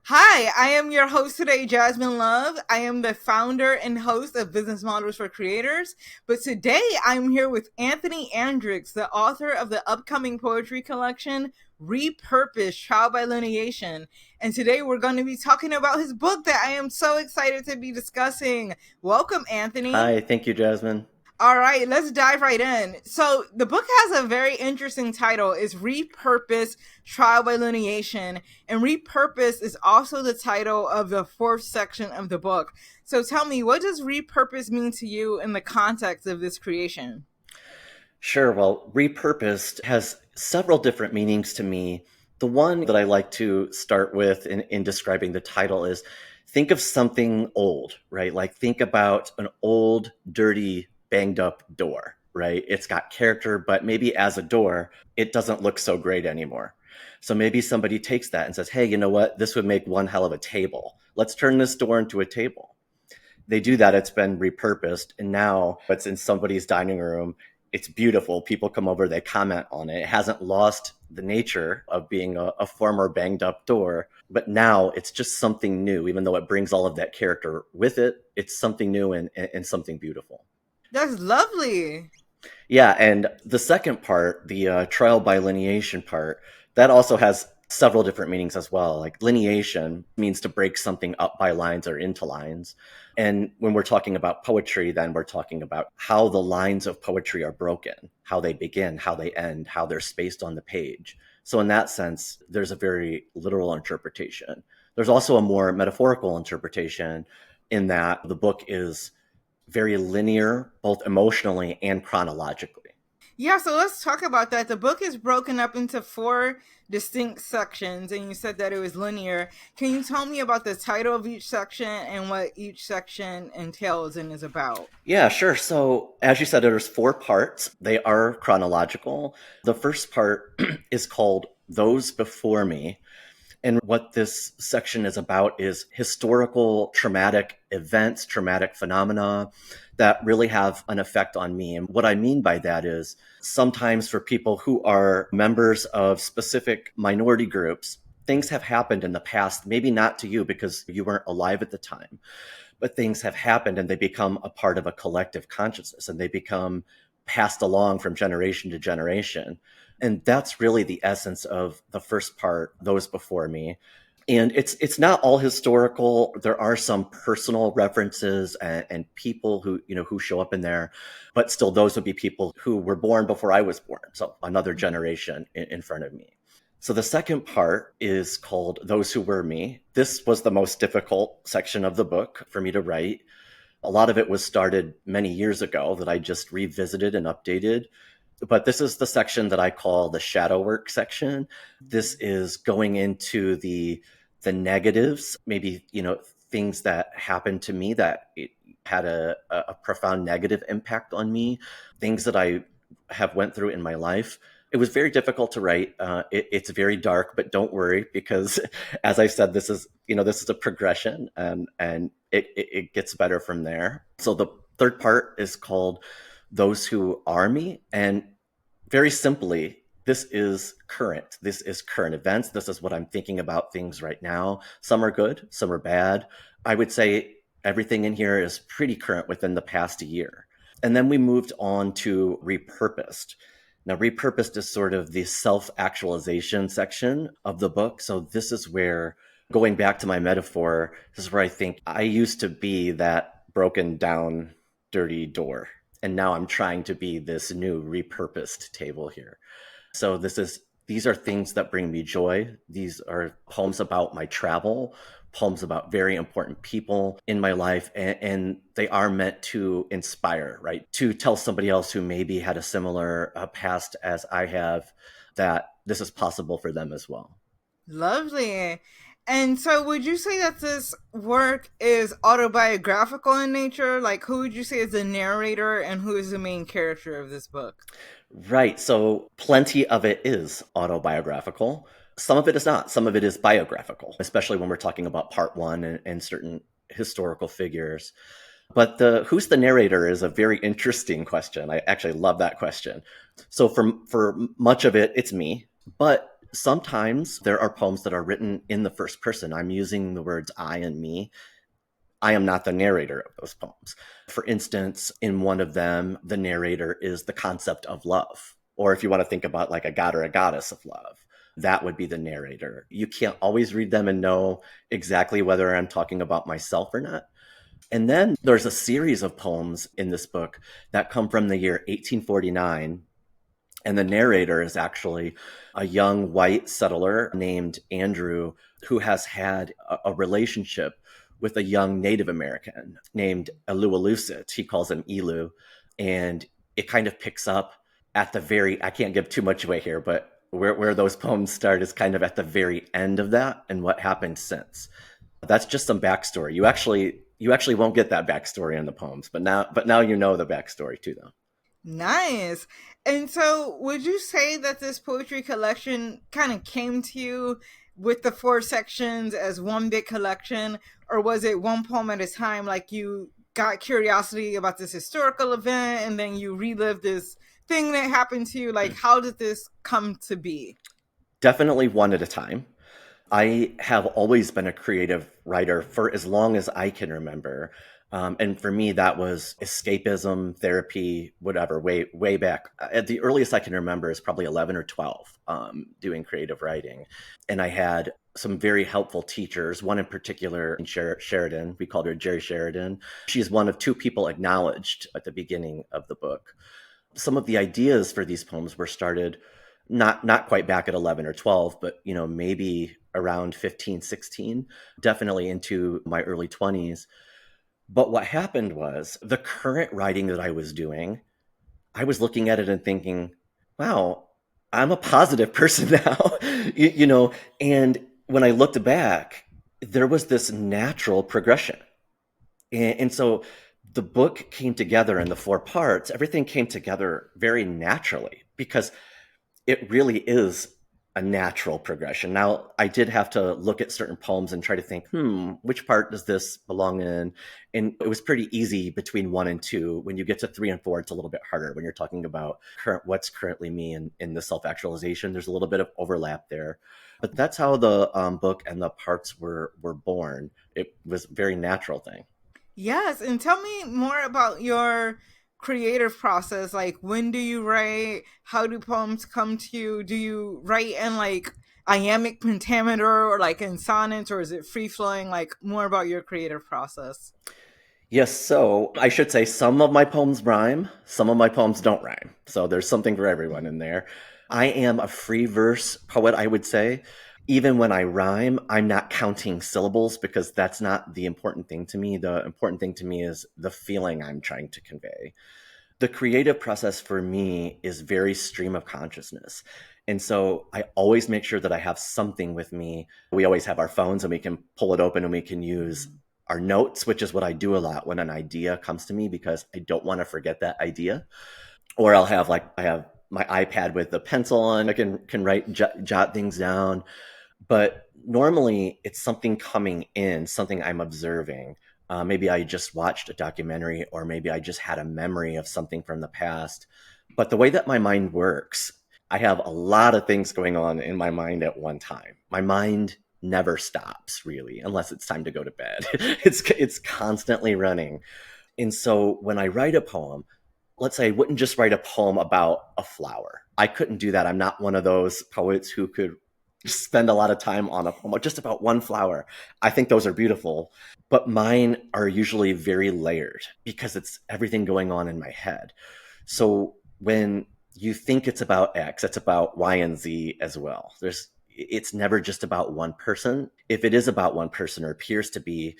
Hi, I am your host today, Jasmine Love. I am the founder and host of Business Models for Creators. But today I'm here with Anthony Andricks, the author of the upcoming poetry collection, Repurposed, Trial by Lineation. And today we're going to be talking about his book that I am so excited to be discussing. Welcome, Anthony. Hi, thank you, Jasmine. All right, let's dive right in. So the book has a very interesting title. It's Repurpose Trial by Lineation. And Repurpose is also the title of the fourth section of the book. So tell me, what does repurpose mean to you in the context of this creation? Sure, well, repurposed has several different meanings to me. The one that I like to start with in describing the title is think of something old, right? Like think about an old, dirty, banged up door, right? It's got character, but maybe as a door, it doesn't look so great anymore. So maybe somebody takes that and says, hey, you know what? This would make one hell of a table. Let's turn this door into a table. They do that. It's been repurposed, and now it's in somebody's dining room. It's beautiful. People come over, they comment on it. It hasn't lost the nature of being a former banged up door, but now it's just something new. Even though it brings all of that character with it, it's something new and something beautiful. That's lovely. Yeah, and the second part, the trial by lineation part, that also has several different meanings as well. Like lineation means to break something up by lines or into lines. And when we're talking about poetry, then we're talking about how the lines of poetry are broken, how they begin, how they end, how they're spaced on the page. So in that sense, there's a very literal interpretation. There's also a more metaphorical interpretation in that the book is very linear, both emotionally and chronologically. Yeah, so let's talk about that. The book is broken up into four distinct sections, and you said that it was linear. Can you tell me about the title of each section and what each section entails and is about? Yeah, sure. So, as you said, there's four parts. They are chronological. The first part is called Those Before Me. And what this section is about is historical traumatic events, traumatic phenomena that really have an effect on me. And what I mean by that is sometimes for people who are members of specific minority groups, things have happened in the past, maybe not to you because you weren't alive at the time, but things have happened and they become a part of a collective consciousness and they become passed along from generation to generation. And that's really the essence of the first part, Those Before Me. And it's not all historical. There are some personal references and people who who show up in there, but still those would be people who were born before I was born, so another generation in front of me. So the second part is called Those Who Were Me. This was the most difficult section of the book for me to write. A lot of it was started many years ago that I just revisited and updated. But this is the section that I call the shadow work section. This is going into the negatives, maybe, things that happened to me that it had a profound negative impact on me, things that I have went through in my life. It was very difficult to write. It's very dark, but don't worry because, as I said, this is a progression, and it gets better from there. So the third part is called "Those Who Are Me," and very simply, this is current. This is current events. This is what I'm thinking about things right now. Some are good, some are bad. I would say everything in here is pretty current within the past year. And then we moved on to repurposed. Now, repurposed is sort of the self actualization section of the book. So, this is where, going back to my metaphor, this is where I think I used to be that broken down, dirty door. And now I'm trying to be this new repurposed table here. So, these are things that bring me joy. These are poems about my travel, poems about very important people in my life, and they are meant to inspire, right? To tell somebody else who maybe had a similar past as I have that this is possible for them as well. Lovely. And so, would you say that this work is autobiographical in nature? Like, who would you say is the narrator and who is the main character of this book? Right. So plenty of it is autobiographical. Some of it is not. Some of it is biographical, especially when we're talking about part one and certain historical figures. But the who's the narrator is a very interesting question. I actually love that question. So for much of it, it's me. But Sometimes there are poems that are written in the first person. I'm using the words I and me. I am not the narrator of those poems. For instance, in one of them, the narrator is the concept of love. Or if you want to think about like a god or a goddess of love, that would be the narrator. You can't always read them and know exactly whether I'm talking about myself or not. And then there's a series of poems in this book that come from the year 1849. And the narrator is actually a young white settler named Andrew who has had a relationship with a young Native American named Elualusit. He calls him Elu. And it kind of picks up at the very, I can't give too much away here, but where those poems start is kind of at the very end of that and what happened since. That's just some backstory. You actually won't get that backstory in the poems, but now you know the backstory to them. Nice. And so, would you say that this poetry collection kind of came to you with the four sections as one big collection, or was it one poem at a time? Like you got curiosity about this historical event and then you relived this thing that happened to you? Like, how did this come to be? Definitely one at a time. I have always been a creative writer for as long as I can remember. And for me, that was escapism, therapy, whatever, way back. At the earliest I can remember is probably 11 or 12, doing creative writing. And I had some very helpful teachers, one in particular in Sheridan. We called her Jerry Sheridan. She's one of two people acknowledged at the beginning of the book. Some of the ideas for these poems were started not quite back at 11 or 12, but maybe around 15, 16, definitely into my early 20s. But what happened was the current writing that I was doing, I was looking at it and thinking, wow, I'm a positive person now. And when I looked back, there was this natural progression. And so the book came together in the four parts. Everything came together very naturally because it really is a natural progression. Now, I did have to look at certain poems and try to think, which part does this belong in? And it was pretty easy between 1 and 2. When you get to 3 and 4, it's a little bit harder when you're talking about what's currently me in the self-actualization. There's a little bit of overlap there. But that's how the book and the parts were born. It was a very natural thing. Yes, and tell me more about your creative process. Like, when do you write? How do poems come to you? Do you write in like iambic pentameter or like in sonnets, or is it free flowing? Like, more about your creative process. Yes, so I should say some of my poems rhyme, some of my poems don't rhyme. So there's something for everyone in there. I am a free verse poet, I would say. Even when I rhyme, I'm not counting syllables because that's not the important thing to me. The important thing to me is the feeling I'm trying to convey. The creative process for me is very stream of consciousness. And so I always make sure that I have something with me. We always have our phones and we can pull it open and we can use our notes, which is what I do a lot when an idea comes to me because I don't want to forget that idea. Or I have my iPad with a pencil on. I can write, jot things down. But normally it's something coming in, something I'm observing. Maybe I just watched a documentary, or maybe I just had a memory of something from the past. But the way that my mind works, I have a lot of things going on in my mind at one time. My mind never stops really, unless it's time to go to bed. It's constantly running. And so when I write a poem, let's say I wouldn't just write a poem about a flower. I couldn't do that. I'm not one of those poets who could spend a lot of time on a poem just about one flower. I think those are beautiful, but mine are usually very layered because it's everything going on in my head. So when you think it's about X, it's about Y and Z as well. It's never just about one person. If it is about one person or appears to be,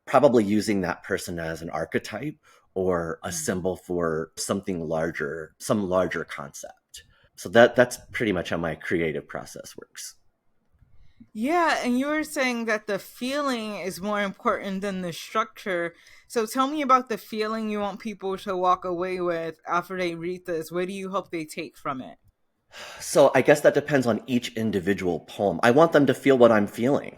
probably using that person as an archetype or a symbol for something larger, some larger concept. So that's pretty much how my creative process works. Yeah, and you were saying that the feeling is more important than the structure. So tell me about the feeling you want people to walk away with after they read this. What do you hope they take from it? So I guess that depends on each individual poem. I want them to feel what I'm feeling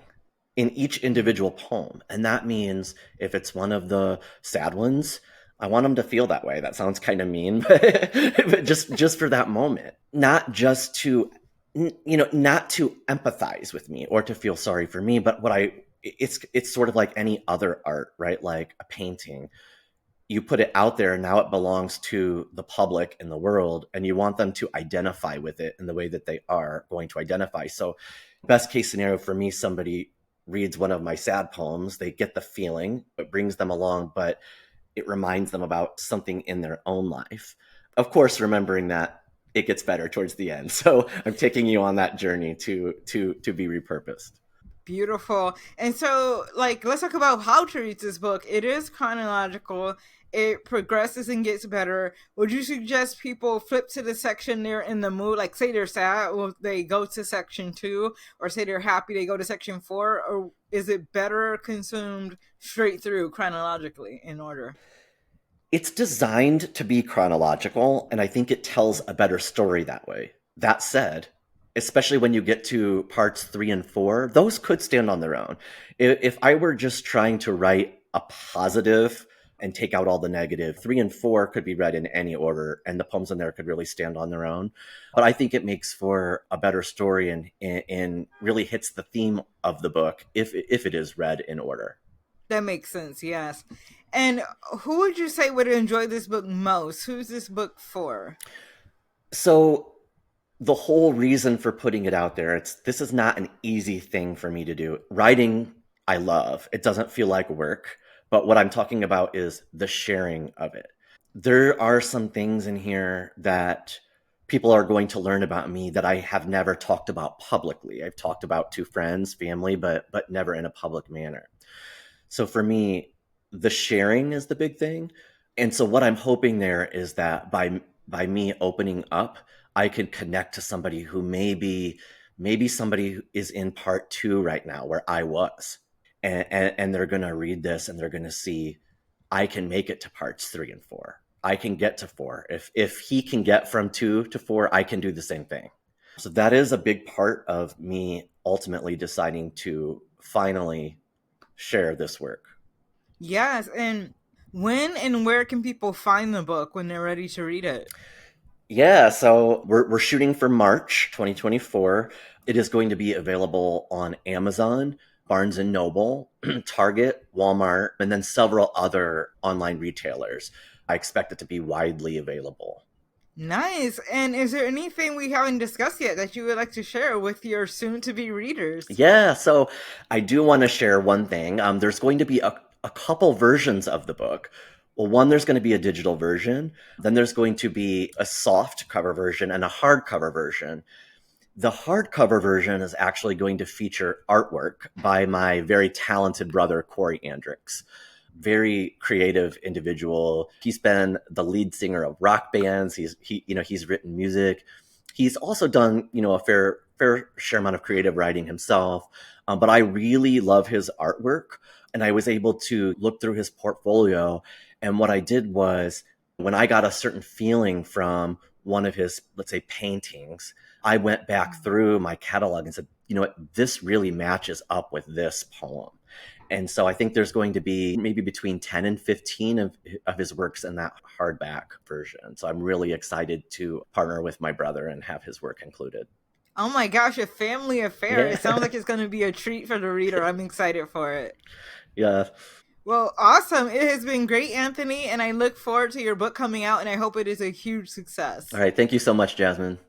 in each individual poem. And that means if it's one of the sad ones, I want them to feel that way. That sounds kind of mean, but just for that moment, not just to not to empathize with me or to feel sorry for me, but it's sort of like any other art, right? Like a painting. You put it out there and now it belongs to the public and the world, and you want them to identify with it in the way that they are going to identify. So best case scenario for me, somebody reads one of my sad poems, they get the feeling, it brings them along, but it reminds them about something in their own life. Of course, remembering that it gets better towards the end. So I'm taking you on that journey to be repurposed. Beautiful. And so, like, let's talk about how to read this book. It is chronological. It progresses and gets better. Would you suggest people flip to the section they're in the mood? Like, say they're sad, well, they go to section 2, or say they're happy, they go to section 4, or is it better consumed straight through chronologically in order? It's designed to be chronological, and I think it tells a better story that way. That said, especially when you get to parts 3 and 4, those could stand on their own. If I were just trying to write a positive and take out all the negative, 3 and 4 could be read in any order, and the poems in there could really stand on their own. But I think it makes for a better story and really hits the theme of the book if it is read in order. That makes sense, yes. And who would you say would enjoy this book most? Who's this book for? So the whole reason for putting it out there, this is not an easy thing for me to do. Writing, I love. It doesn't feel like work, but what I'm talking about is the sharing of it. There are some things in here that people are going to learn about me that I have never talked about publicly. I've talked about to friends, family, but never in a public manner. So for me, the sharing is the big thing. And so what I'm hoping there is that by me opening up, I could connect to somebody who maybe somebody who is in part 2 right now where I was. And they're going to read this and they're going to see I can make it to parts 3 and 4. I can get to 4. If he can get from 2 to 4, I can do the same thing. So that is a big part of me ultimately deciding to finally share this work. Yes, and when and where can people find the book when they're ready to read it? Yeah, so we're shooting for March 2024. It is going to be available on Amazon, Barnes and Noble, Target, Walmart, and then several other online retailers. I expect it to be widely available. Nice. And is there anything we haven't discussed yet that you would like to share with your soon to be readers? Yeah, so I do want to share one thing. There's going to be a couple versions of the book. Well, one, there's going to be a digital version. Then there's going to be a soft cover version and a hardcover version. The hardcover version is actually going to feature artwork by my very talented brother, Corey Andricks. Very creative individual. He's been the lead singer of rock bands. He's written music. He's also done, a fair share amount of creative writing himself. But I really love his artwork, and I was able to look through his portfolio. And what I did was, when I got a certain feeling from one of his, let's say, paintings, I went back through my catalog and said, you know what, this really matches up with this poem. And so I think there's going to be maybe between 10 and 15 of his works in that hardback version. So I'm really excited to partner with my brother and have his work included. Oh my gosh, a family affair. Yeah. It sounds like it's going to be a treat for the reader. I'm excited for it. Yeah. Well, awesome. It has been great, Anthony, and I look forward to your book coming out, and I hope it is a huge All success. right. Thank you so much, Jasmine.